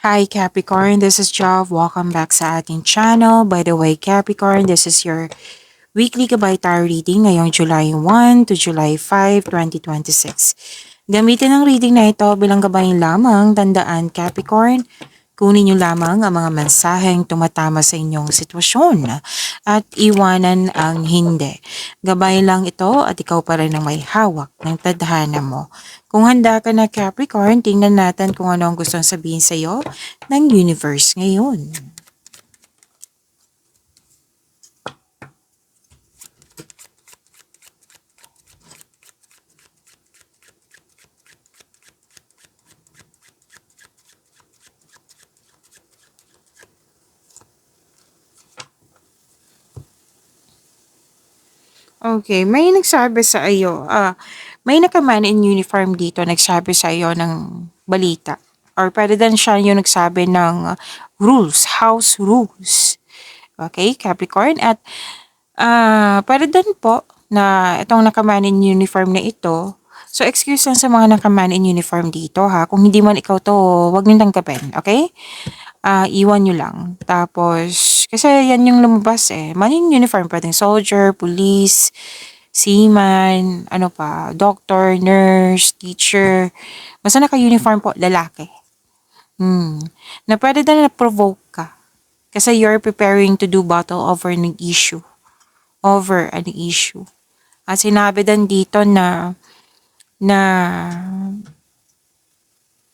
Hi Capricorn, this is Jov. Welcome back sa ating channel. By the way, Capricorn, this is your weekly gabay tarot reading ngayong July 1 to July 5, 2026. Gamitin ang reading na ito bilang gabay lamang. Tandaan Capricorn, kunin niyo lamang ang mga mensaheng tumatama sa inyong sitwasyon at iwanan ang hindi. Gabay lang ito at ikaw pa rin ang may hawak ng tadhana mo. Kung handa ka na Capricorn, tingnan natin kung ano ang gustong sabihin sa iyo ng universe ngayon. Okay, may nagsabi sa iyo, may nakaman in uniform dito nagsabi sa iyo ng balita. Or pwede din siya yung nagsabi ng rules, house rules. Okay, Capricorn. At pwede din po na itong nakaman in uniform na ito. So, excuse lang sa mga nakaman in uniform dito ha. Kung hindi man ikaw to, wag niyong tanggapin. Okay? Iwan nyo lang. Tapos, kasi yan yung lumabas eh. Man in uniform, pwedeng soldier, police, seaman, ano pa, doctor, nurse, teacher. Basta naka-uniform po, lalaki. Na pwede na na-provoke ka. Kasi you're preparing to do battle over an issue. Over an issue. At sinabi din dito na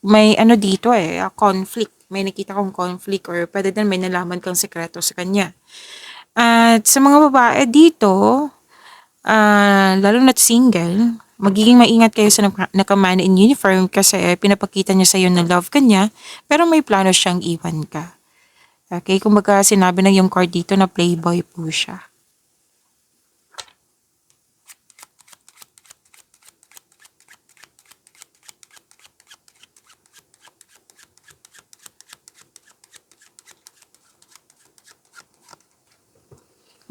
may ano dito eh, conflict. May nakita kong conflict or pwede din may nalaman kang sekreto sa kanya. At sa mga babae dito, lalo na't single, magiging maingat kayo sa nakaman in uniform kasi pinapakita niya sa iyo na love ka niya, pero may plano siyang iwan ka. Okay, kumbaga sinabi na yung card dito na playboy po siya.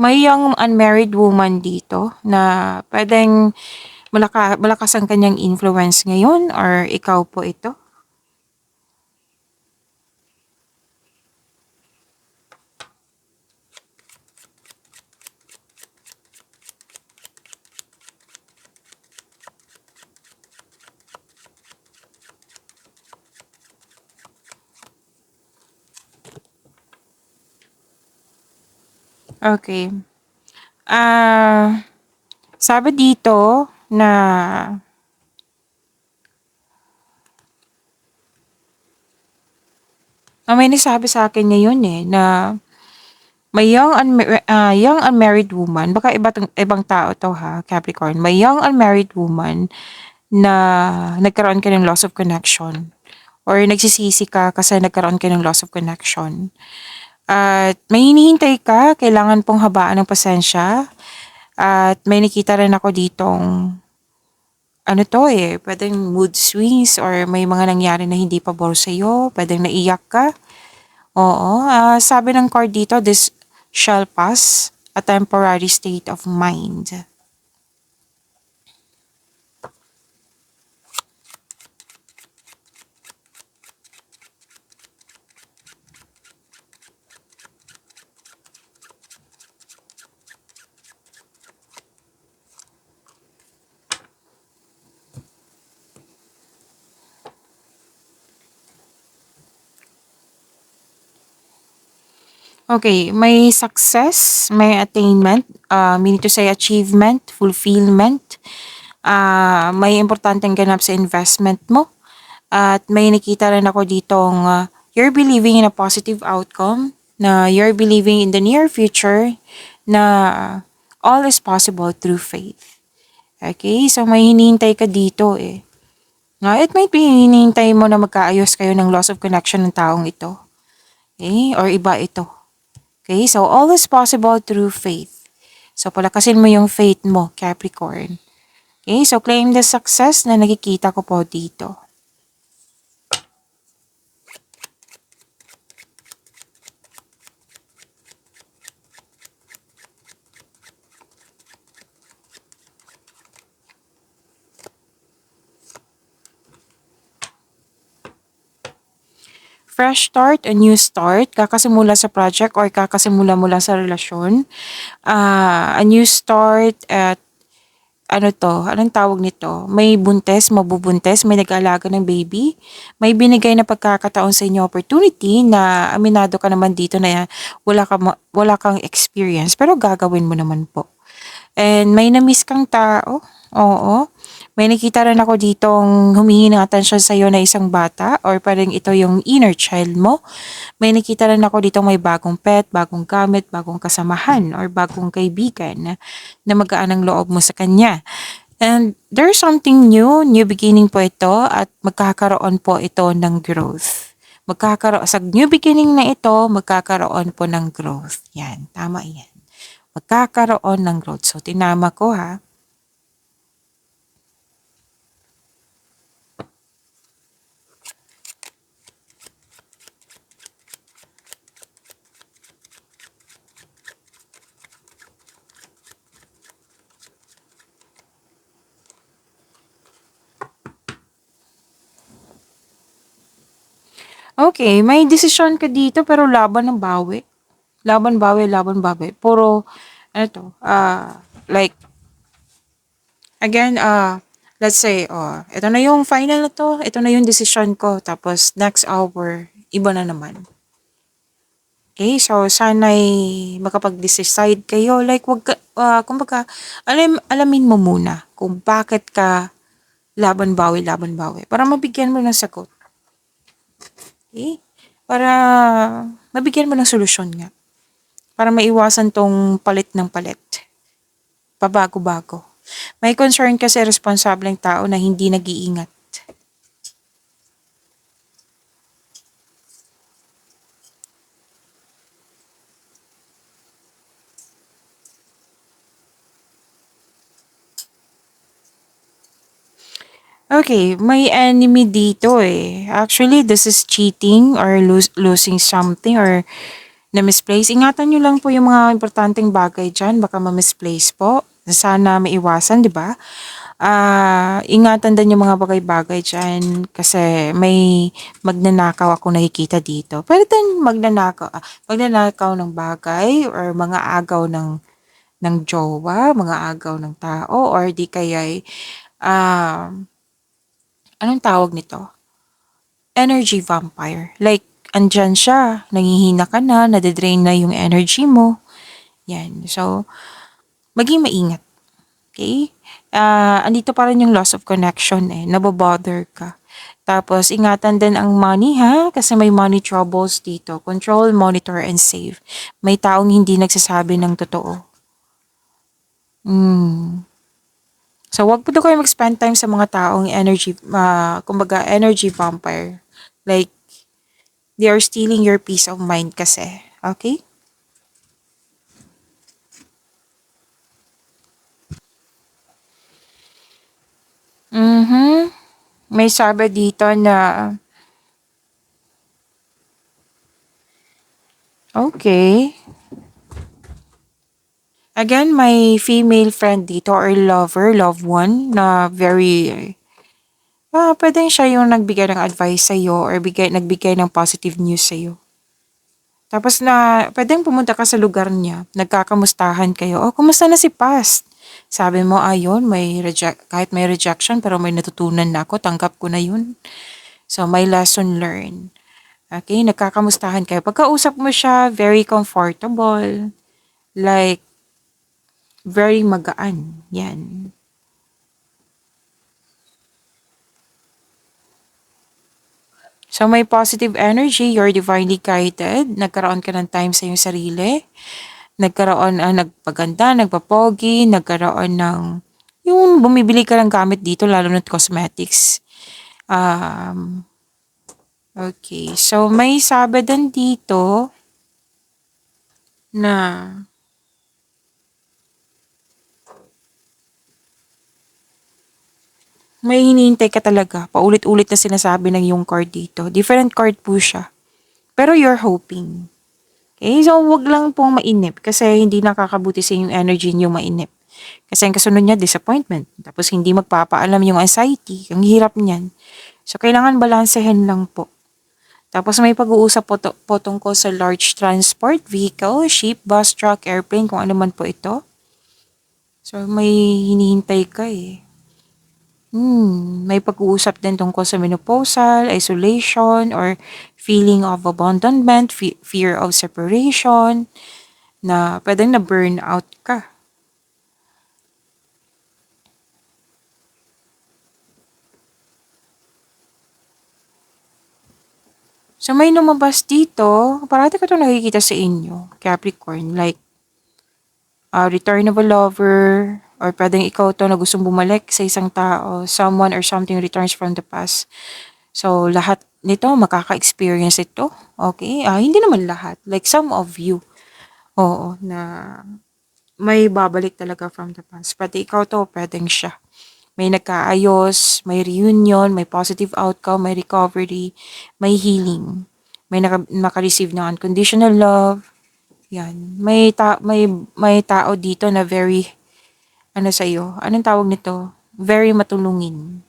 May young unmarried woman dito na pwedeng malakas ang kanyang influence ngayon or ikaw po ito. Okay. Sabi dito na may nagsabi sa akin ngayon eh na may young unmarried woman, baka ibang tao to ha, Capricorn. May young unmarried woman na nagkaroon ka ng loss of connection or nagsisisi ka kasi nagkaroon ka ng loss of connection. At may hinihintay ka, kailangan pong habaan ng pasensya. At may nakita rin ako ditong ano to eh, pwedeng mood swings or may mga nangyari na hindi pabor sa'yo, pwedeng naiyak ka. Oo, sabi ng card dito, this shall pass, a temporary state of mind. Okay, may success, may attainment, meaning to say achievement, fulfillment, may importanteng ganap sa investment mo, at may nakita rin ako ditong you're believing in a positive outcome, na you're believing in the near future, na all is possible through faith. Okay, so may hinihintay ka dito eh. It might be hinihintay mo na magkaayos kayo ng loss of connection ng taong ito. Okay, or iba ito. Okay, so all is possible through faith. So palakasin mo yung faith mo, Capricorn. Okay, so claim the success na nakikita ko po dito. fresh start, a new start, kakasimula sa project or kakasimula mo lang sa relasyon. A new start at ano 'to, anong tawag nito, may buntes, mabubuntis, may nag-aalaga ng baby, may binigay na pagkakataon sa inyo opportunity na aminado ka naman dito na wala kang experience pero gagawin mo naman po. And may na-miss kang tao, oo. May nakita rin ako ditong humihingi ng atensyon sa'yo na isang bata or parang ito yung inner child mo. May nakita rin ako ditong may bagong pet, bagong gamit, bagong kasamahan or bagong kaibigan na magaan ang loob mo sa kanya. And there's something new, new beginning po ito at magkakaroon po ito ng growth. Sa new beginning na ito, magkakaroon po ng growth. Yan, tama yan. Magkakaroon ng growth. So, tinama ko ha. Okay, may desisyon ka dito pero laban ng bawi. Laban bawi, laban bawi. Puro, ano to, like, again, let's say, ito na yung final na to, ito na yung decision ko, tapos next hour, iba na naman. Okay, so sana'y makapag-decide kayo, like, wag ka, kumbaga, alamin mo muna kung bakit ka laban bawi, para mabigyan mo ng sagot. Okay? Para mabigyan mo ng solusyon nga. Para maiwasan tong palit ng palit. Pabago-bago. May concern kasi responsableng tao na hindi nag-iingat. Okay, may enemy dito eh. Actually, this is cheating or losing something or na-misplace. Ingatan nyo lang po yung mga importanteng bagay dyan. Baka ma-misplace po. Sana maiwasan, di ba? Ingatan din yung mga bagay-bagay dyan kasi may magnanakaw ako nakikita dito. Pwede din magnanakaw ng bagay or mga agaw ng jowa, mga agaw ng tao or di kaya'y anong tawag nito? Energy vampire. Like, andyan siya, nangihina ka na, nade-drain na yung energy mo. Yan. So, maging maingat. Okay? Andito pa rin yung loss of connection eh. Nabobother ka. Tapos, ingatan din ang money ha, kasi may money troubles dito. Control, monitor, and save. May taong hindi nagsasabi ng totoo. So, wag po daw kayo mag-spend time sa mga taong kumbaga, energy vampire. Like, they are stealing your peace of mind kasi. Okay? May sabi dito na, okay. Again, may female friend dito or lover, loved one na very, pwedeng siya yung nagbigay ng advice sa'yo or nagbigay ng positive news sa'yo. Tapos pwedeng pumunta ka sa lugar niya, nagkakamustahan kayo, kumusta na si past? Sabi mo, ayun, kahit may rejection, pero may natutunan na ako, tanggap ko na yun. So, may lesson learned. Okay, nagkakamustahan kayo. Pagkausap mo siya, very comfortable. Like, very magaan. Yan. So, may positive energy, you're divinely guided, nagkaroon ka ng time sa iyong sarili, nagpaganda, nagpapogi, nagkaroon ng, yung bumibili ka ng gamit dito, lalo na cosmetics. Okay, so may sabi din dito na may hinihintay ka talaga. Paulit-ulit na sinasabi ng yung card dito. Different card po siya. Pero you're hoping. Okay, so wag lang pong mainip kasi hindi nakakabuti sa yung energy niyo mainip. Kasi ang kasunod niya, disappointment. Tapos hindi magpapaalam yung anxiety. Ang hirap niyan. So, kailangan balansehin lang po. Tapos may pag-uusap po tungkol sa large transport vehicle, ship, bus, truck, airplane, kung ano man po ito. So may hinihintay ka eh. May pag-uusap din tungkol sa menopausal, isolation, or feeling of abandonment, fear of separation, na pwedeng na-burnout ka. So may lumabas dito, parati ko ito nakikita sa inyo, Capricorn, like return of a lover, or pwedeng ikaw to na gustong bumalik sa isang tao, someone or something returns from the past. So lahat nito makaka-experience ito. Okay? Hindi naman lahat. Like some of you. Oo, na may babalik talaga from the past. Pati ikaw to, pwedeng siya. May nagkaayos, may reunion, may positive outcome, may recovery, may healing. May naka-receive ng unconditional love. Yan. May tao dito na very ano sa iyo. Anong tawag nito? Very matulungin.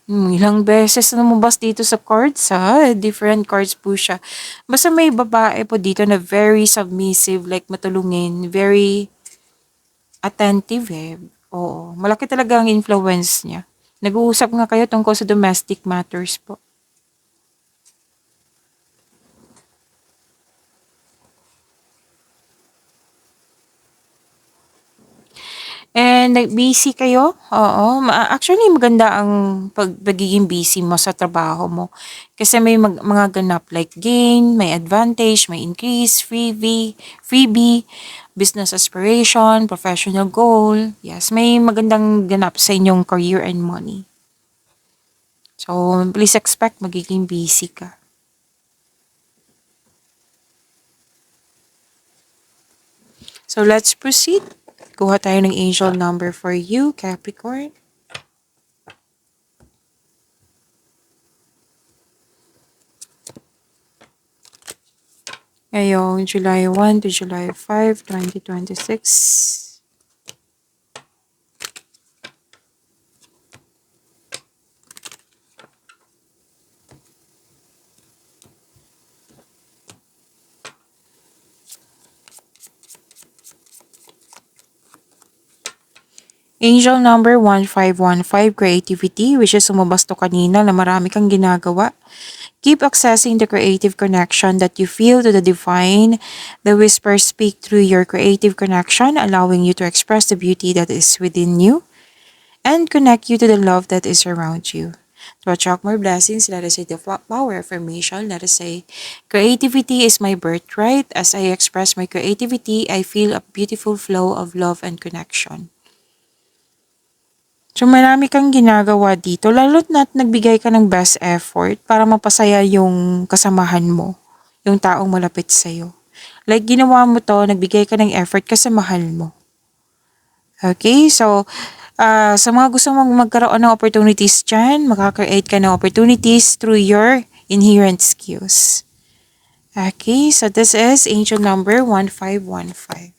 Ilang beses na lumabas dito sa cards ha. Different cards po siya. Basta may babae po dito na very submissive, like matulungin, very attentive eh. Oo. Malaki talaga ang influence niya. Nag-uusap nga kayo tungkol sa domestic matters po. And busy kayo? Oo. Actually, maganda ang pagiging busy mo sa trabaho mo. Kasi may mga ganap like gain, may advantage, may increase, freebie, business aspiration, professional goal. Yes, may magandang ganap sa inyong career and money. So, please expect magiging busy ka. So, let's proceed. Kuha tayo ng angel number for you, Capricorn. Ngayong July 1 to July 5, 2026. Angel number 1515, creativity, which is sumabas to kanina na marami kang ginagawa. Keep accessing the creative connection that you feel to the divine. The whispers speak through your creative connection, allowing you to express the beauty that is within you and connect you to the love that is around you. To attract more blessings, let us say the power affirmation. Let us say, creativity is my birthright. As I express my creativity, I feel a beautiful flow of love and connection. So marami kang ginagawa dito, lalo't na't nagbigay ka ng best effort para mapasaya yung kasamahan mo, yung taong malapit sa'yo. Like ginawa mo to, nagbigay ka ng effort kasi mahal mo. Okay, so sa mga gusto mong magkaroon ng opportunities dyan, makaka-create ka ng opportunities through your inherent skills. Okay, so this is angel number 1515.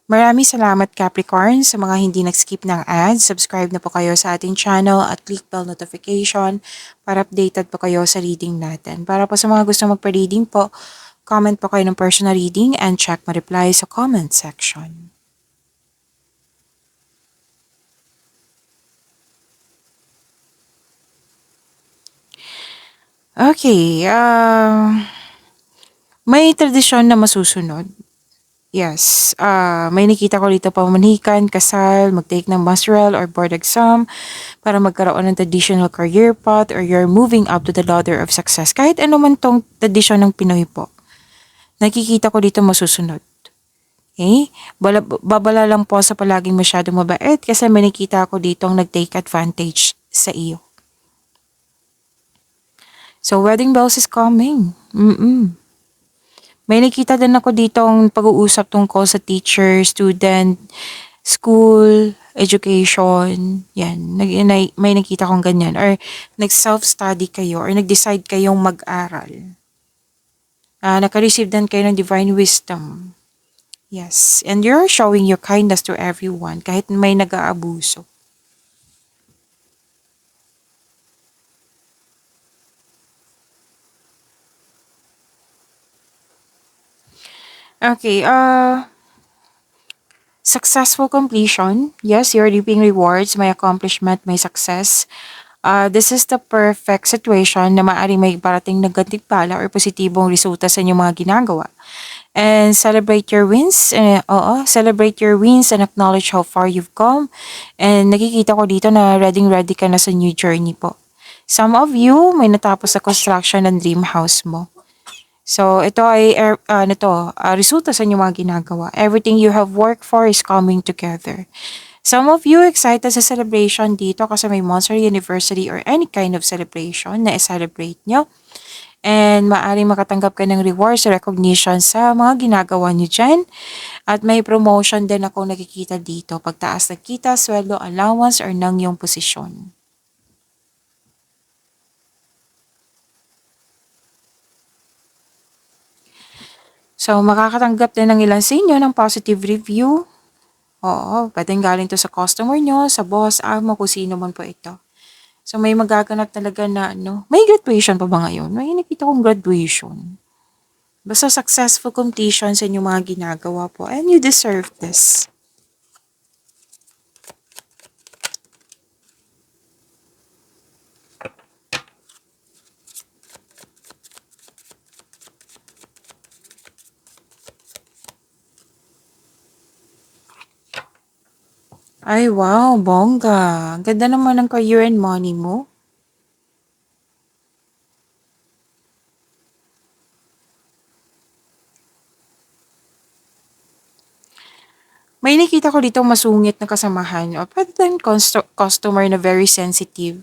Maraming salamat Capricorn sa mga hindi nag-skip ng ads. Subscribe na po kayo sa ating channel at click bell notification para updated po kayo sa reading natin. Para po sa mga gusto magpa-reading po, comment po kayo ng personal reading and check my reply sa comment section. Okay, may tradisyon na masusunod. Yes, may nakita ko dito pamanhikan, kasal, mag-take ng masteral or board exam para magkaroon ng traditional career path or you're moving up to the ladder of success. Kahit ano man tong tradisyon ng Pinoy po, nakikita ko dito masusunod. Okay? Babala lang po sa palaging masyadong mabait kasi may nakita ko dito ang nag-take advantage sa iyo. So, wedding bells is coming. May nakita din ako ditong pag-uusap tungkol sa teacher, student, school, education. Yan. May nakita kong ganyan. Or nag-self-study kayo or nag-decide kayong mag-aral. Naka-receive din kayo ng divine wisdom. Yes. And you're showing your kindness to everyone kahit may nag-aabuso. Okay, successful completion. Yes, you're reaping rewards, may accomplishment, may success. This is the perfect situation na maaaring may parating na gantimpala or positibong resulta sa inyong mga ginagawa. And celebrate your wins. Celebrate your wins and acknowledge how far you've come. And nakikita ko dito na ready ka na sa new journey po. Some of you, may natapos sa construction ng dream house mo. So, ito ay resulta sa inyong mga ginagawa. Everything you have worked for is coming together. Some of you excited sa celebration dito kasi may monthsary anniversary or any kind of celebration na i-celebrate nyo. And maaaring makatanggap ka ng rewards or recognition sa mga ginagawa nyo dyan. At may promotion din ako nakikita dito. Pagtaas ng kita, sweldo, allowance, or ng yung posisyon. So, makakatanggap din ng ilan sa inyo ng positive review. Oo, pwedeng galing to sa customer nyo, sa boss, amo, kung sino man po ito. So, may magaganap talaga na, may graduation pa ba ngayon? May nakita kong graduation. Basta successful completion sa inyong mga ginagawa po. And you deserve this. Ay, wow, bongga. Ang ganda naman ng career and money mo. May nakita ko dito masungit na kasamahan o pwede din customer na very sensitive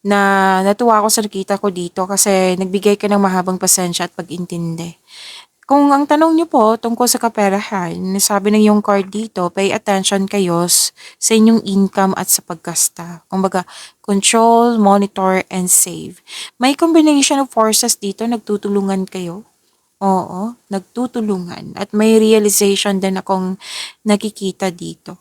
na natuwa ako sa nakita ko dito kasi nagbigay ka ng mahabang pasensya at pag-intindi. Kung ang tanong niyo po tungkol sa kaperahan, sabi ng yung card dito, pay attention kayo sa inyong income at sa paggasta. Kumbaga, control, monitor, and save. May combination of forces dito, nagtutulungan kayo. Oo, nagtutulungan. At may realization din akong nakikita dito.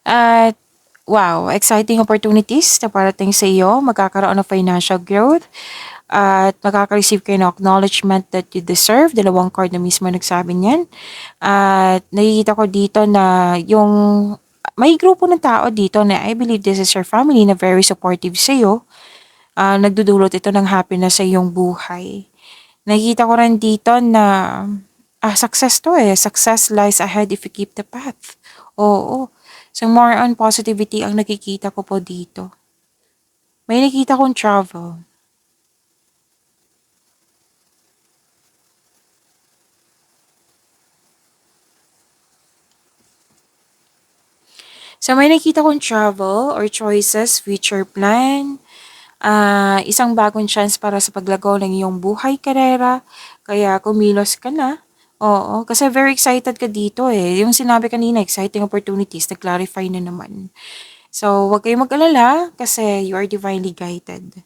At wow, exciting opportunities na parating sa iyo. Magkakaroon ng financial growth at makaka-receive kayo ng acknowledgement that you deserve. Dalawang card na mismo nagsabi niyan. At nakikita ko dito na yung may grupo ng tao dito na I believe this is your family na very supportive sa iyo. Nagdudulot ito ng happiness sa iyong buhay. Nakikita ko rin dito na success to eh. Success lies ahead if you keep the path. Oo. So more on positivity ang nakikita ko po dito. May nakita kong travel. So may nakita kong travel or choices, future plan, isang bagong chance para sa paglago ng iyong buhay, karera. Kaya kumilos ka na. Oo, kasi very excited ka dito eh. Yung sinabi kanina, exciting opportunities, nag-clarify na naman. So, huwag kayong mag-alala kasi you are divinely guided.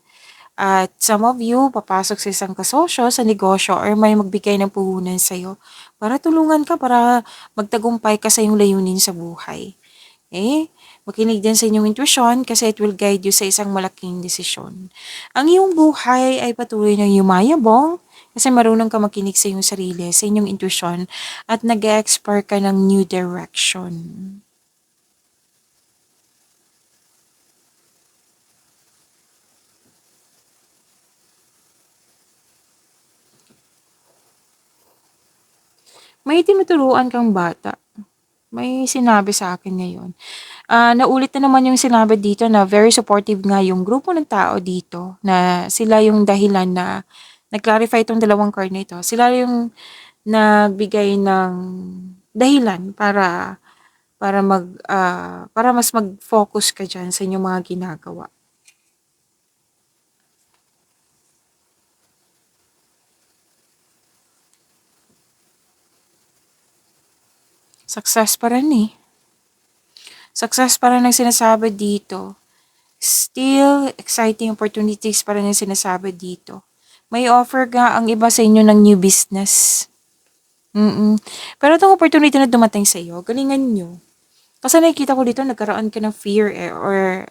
At some of you, papasok sa isang kasosyo sa negosyo or may magbigay ng puhunan sa'yo para tulungan ka para magtagumpay ka sa iyong layunin sa buhay. Okay? Makinig din sa inyong intuition kasi it will guide you sa isang malaking desisyon. Ang iyong buhay ay patuloy na yumayabong kasi marunong ka makinig sa iyong sarili, sa inyong intuition at nag-explore ka ng new direction. May tinuturuan kang bata. May sinabi sa akin ngayon. Naulit na naman yung sinabi dito na very supportive nga yung grupo ng tao dito na sila yung dahilan na nag-clarify itong dalawang card na ito. Sila yung nagbigay ng dahilan para mas mag-focus ka diyan sa inyong mga ginagawa. Success pa rin eh. Success pa rin ang sinasabi dito. Still, exciting opportunities pa rin ang sinasabi dito. May offer nga ang iba sa inyo ng new business. Pero itong opportunity na dumating sa iyo, galingan nyo. Kasi nakikita ko dito, nagkaroon ka ng fear or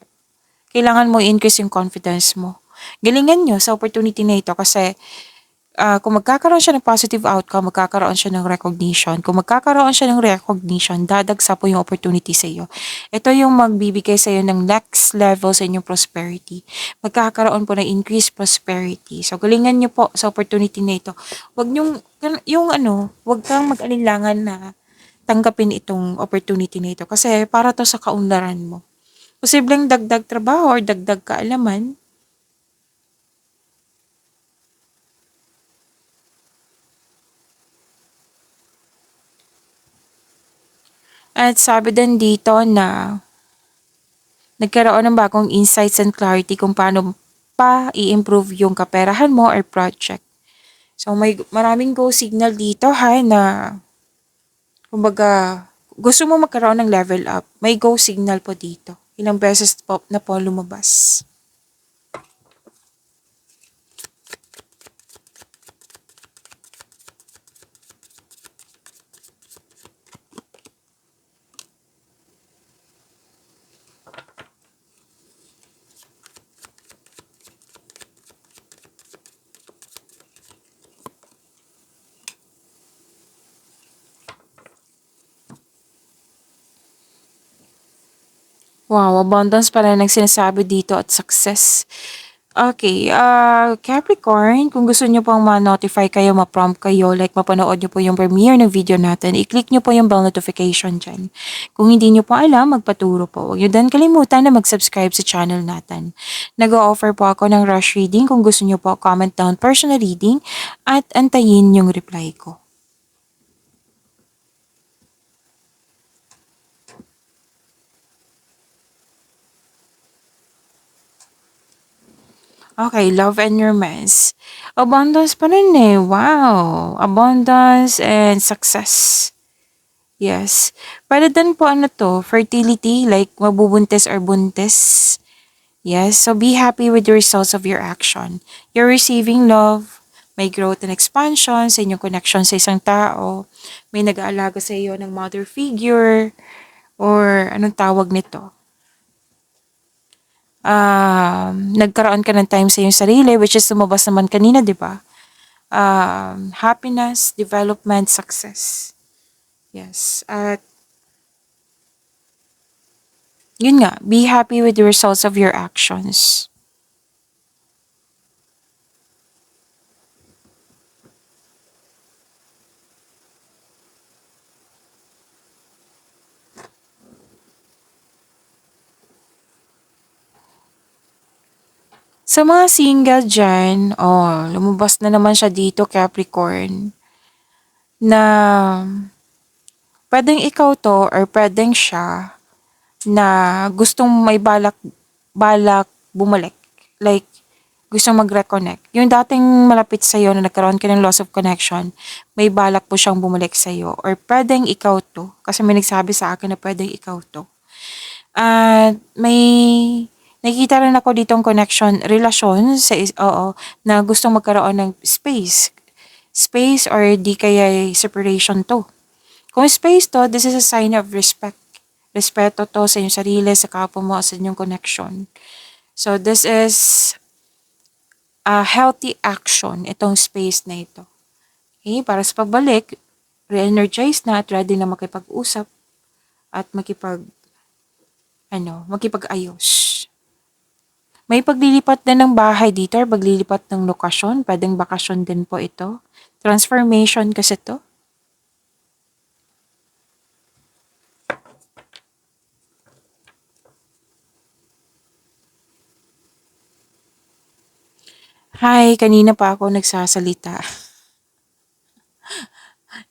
kailangan mo i-increase yung confidence mo. Galingan nyo sa opportunity na ito kasi kung magkakaroon siya ng positive outcome, magkakaroon siya ng recognition. Kung magkakaroon siya ng recognition, dadagsa po yung opportunity sa iyo. Ito yung magbibigay sa iyo ng next level sa inyong prosperity. Magkakaroon po ng increased prosperity. So, galingan nyo po sa opportunity na ito. Wag kang mag-alinlangan na tanggapin itong opportunity na ito kasi para to sa kaunlaran mo. Posibleng dagdag trabaho or dagdag kaalaman. At sabi din dito na nagkaroon ng bagong insights and clarity kung paano pa i-improve yung kaperahan mo or project. So, may maraming go signal dito ha na kumbaga gusto mo magkaroon ng level up. May go signal po dito. Ilang beses po na po lumabas. Wow, abundance pala ng sinasabi dito at success. Okay, Capricorn, kung gusto niyo pong ma-notify kayo, ma-prompt kayo, like mapanood niyo po yung premiere ng video natin, i-click niyo po yung bell notification dyan. Kung hindi niyo po alam, magpaturo po. Huwag niyo din kalimutan na mag-subscribe sa channel natin. Nag-o-offer po ako ng rush reading. Kung gusto niyo po, comment down personal reading at antayin yung reply ko. Okay, love and romance. Abundance pa rin eh. Wow. Abundance and success. Yes. Pwede din po ano to, fertility, like mabubuntis or buntis. Yes, so be happy with the results of your action. You're receiving love, may growth and expansion sa inyong connection sa isang tao, may nag-aalaga sa iyo ng mother figure, or anong tawag nito? Nagkaroon ka ng time sa iyong sarili, which is lumabas naman kanina, di ba? Happiness, development, success. Yes. At yun nga, be happy with the results of your actions. Sa mga single dyan, lumabas na naman siya dito, Capricorn, na pwedeng ikaw to or pwedeng siya na gustong may balak bumalik. Like, gustong mag-reconnect. Yung dating malapit sa'yo na nagkaroon ka ng loss of connection, may balak po siyang bumalik sa'yo. Or pwedeng ikaw to. Kasi may nagsabi sa akin na pwedeng ikaw to. At may nakikita rin ako ditong connection, relasyon na gustong magkaroon ng space. Space or di kaya separation to. Kung space to, this is a sign of respect. respeto to sa inyong sarili, sa kapwa mo, sa inyong connection. So, this is a healthy action, itong space na ito. Okay? Para sa pagbalik, re-energize na at ready na makipag-usap at makipag-ayos. May paglilipat din ng bahay dito or paglilipat ng lokasyon. Pwedeng bakasyon din po ito. Transformation kasi to. Hi, kanina pa ako nagsasalita.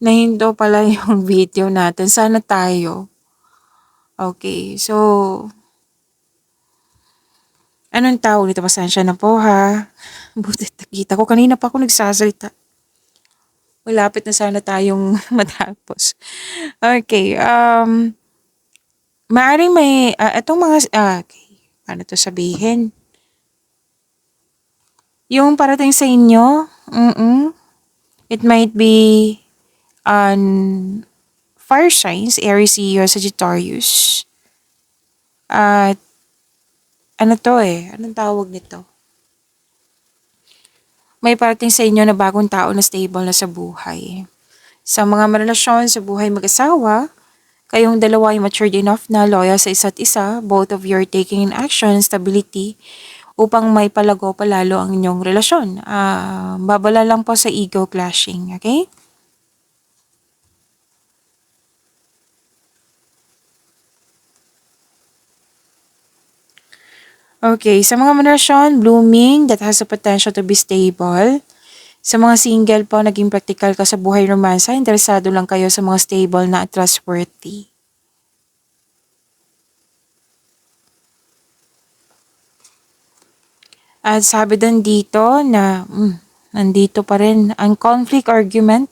Nahinto pala yung video natin. Sana tayo. Okay, so anong tawag nito? Pasensya na po ha. Buti nakita ko. Kanina pa ako nagsasalita. Malapit na sana tayong matapos. Okay, maaring may, itong mga, okay, paano to sabihin? Yung parating sa inyo, it might be on fire signs, Aries, Leo, Sagittarius. At ano to anong tawag nito? May parating sa inyo na bagong tao na stable na sa buhay. Sa mga marelasyon sa buhay mag-asawa, kayong dalawa ay matured enough na loyal sa isa't isa, both of you are taking in action, stability, upang may palago palalo ang inyong relasyon. Babala lang po sa ego clashing, okay? Okay, sa mga relasyon, blooming, that has the potential to be stable. Sa mga single po, naging practical ka sa buhay romansa, interesado lang kayo sa mga stable na at trustworthy. At sabi din dito na nandito pa rin ang conflict argument.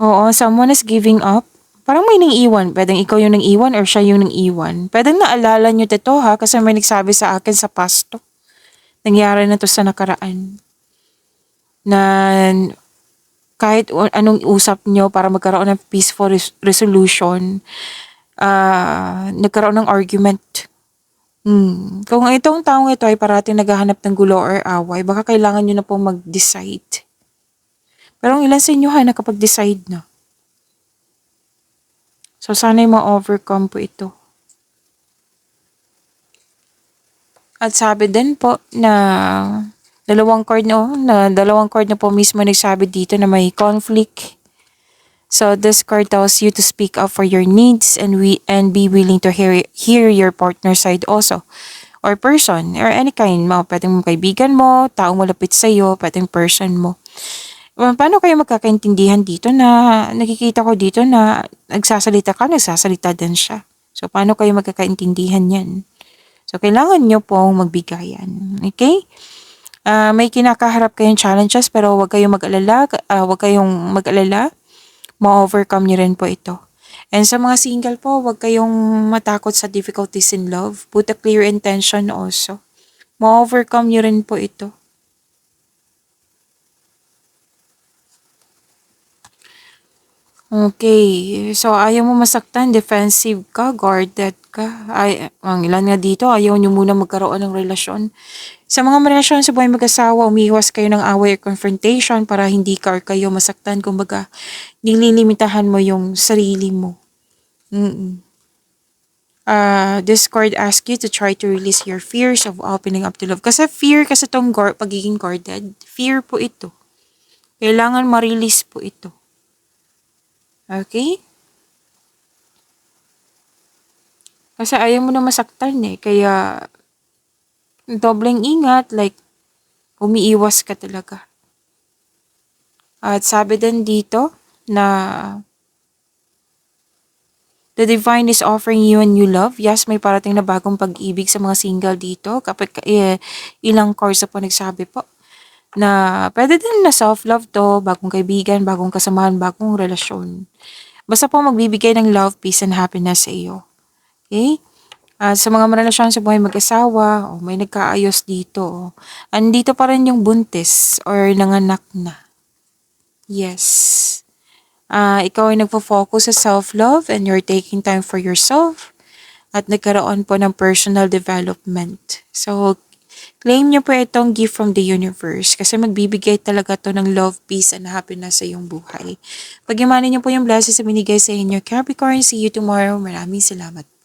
Oo, someone is giving up. Parang may nang iwan. Pwedeng ikaw yung nang iwan or siya yung nang iwan. Pwedeng naalala nyo dito ha kasi may nagsabi sa akin sa pasto. Nangyari na to sa nakaraan. Na kahit anong usap nyo para magkaroon ng peaceful resolution, nagkaroon ng argument. Kung itong taong ito ay parating naghahanap ng gulo or away, baka kailangan nyo na pong mag-decide. Pero ang ilan sa inyo nakapag-decide na. So, sana'y ma-overcome po ito. At sabi din po na dalawang card na po mismo nagsabi dito na may conflict. So, this card tells you to speak up for your needs and be willing to hear your partner's side also. Or person, or any kind mo. Pwedeng kaibigan mo, taong malapit sa'yo, pwedeng person mo. Paano kayo magkakaintindihan dito na nakikita ko dito na nagsasalita ka, nagsasalita din siya. So, paano kayo magkakaintindihan yan? So, kailangan nyo pong magbigayan. Okay? May kinakaharap kayong challenges pero huwag kayong mag-alala. Ma-overcome nyo rin po ito. And sa mga single po, huwag kayong matakot sa difficulties in love. Put a clear intention also. Ma-overcome nyo rin po ito. Okay. So, ayaw mo masaktan, defensive ka, guarded ka. Ang ilan nga dito, ayaw nyo muna magkaroon ng relasyon. Sa mga relasyon sa buhay mag-asawa, umiwas kayo ng away or confrontation para hindi ka or kayo masaktan. Kumbaga, nililimitahan mo yung sarili mo. This card asks you to try to release your fears of opening up to love. Kasi fear kasi itong pagiging guarded. Fear po ito. Kailangan ma-release po ito. Okay? Kasi ayaw mo na masaktan kaya dobleng ingat, like umiiwas ka talaga. At sabi din dito na the divine is offering you a new love. Yes, may parating na bagong pag-ibig sa mga single dito. Kapag ilang cards na po nagsabi po na pwede din na self-love to, bagong kaibigan, bagong kasamahan, bagong relasyon. Basta po magbibigay ng love, peace, and happiness sa iyo. Okay? Sa mga relasyon sa buhay mag-asawa, may nagkaayos dito. Andito pa rin yung buntis or nanganak na. Yes. Ikaw ay nagfo-focus sa self-love and you're taking time for yourself at nagkaroon po ng personal development. So, claim niyo po itong gift from the universe kasi magbibigay talaga to ng love, peace, and happiness sa iyong buhay. Pagyamanin niyo po yung blessings na binigay sa inyo, Capricorn. See you tomorrow. Maraming salamat.